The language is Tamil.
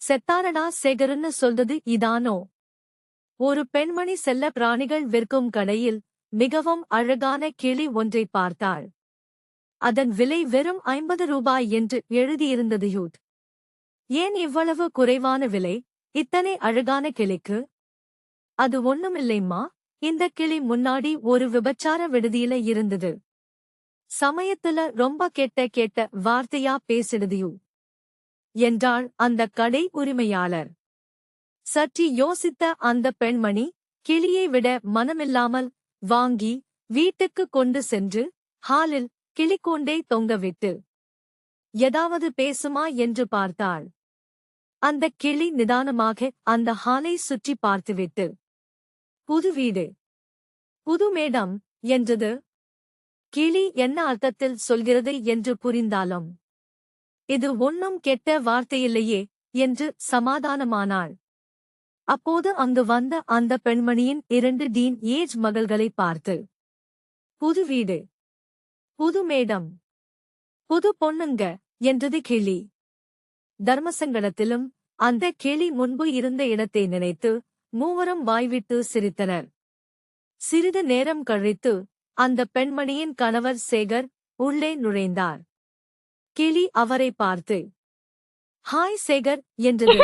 செத்தாரடா சேகர்னு சொல்றது இதானோ? ஒரு பெண்மணி செல்ல பிராணிகள் விற்கும் கடையில் மிகவும் அழகான கிளி ஒன்றை பார்த்தாள். அதன் விலை வெறும் 50 ரூபாய் என்று எழுதியிருந்தது. யூத், ஏன் இவ்வளவு குறைவான விலை இத்தனை அழகான கிளிக்கு? அது ஒண்ணுமில்லைம்மா, இந்த கிளி முன்னாடி ஒரு விபச்சார விடுதியில இருந்தது. சமயத்துல ரொம்ப கெட்ட வார்த்தையா பேசிடுதியூ என்றாள் அந்த கடை உரிமையாளர். சற்று யோசித்த அந்த பெண்மணி கிளியை விட மனமில்லாமல் வாங்கி வீட்டுக்கு கொண்டு சென்று ஹாலில் கிளிக்கூண்டை தொங்கவிட்டு ஏதாவது பேசுமா என்று பார்த்தாள். அந்த கிளி நிதானமாக அந்த ஹாலை சுற்றி பார்த்துவிட்டு, புது வீடு, புது மேடம் என்றது. கிளி என்ன அர்த்தத்தில் சொல்கிறது என்று புரிந்தாலும், இது ஒன்னும் கெட்ட வார்த்தையில்லையே என்று சமாதானமானாள். அப்போது அங்கு வந்த அந்த பெண்மணியின் 2 டீன் ஏஜ் மகள்களை பார்த்து, புது வீடு, புது மேடம், புது பொண்ணுங்க என்றது கிளி. தர்மசங்கடத்திலும் அந்த கிளி முன்பு இருந்த இடத்தை நினைத்து மூவரும் வாய்விட்டு சிரித்தனர். சிறிது நேரம் கழித்து அந்த பெண்மணியின் கணவர் சேகர் உள்ளே நுழைந்தார். கிளி அவரை பார்த்து, ஹாய் சேகர் என்றது.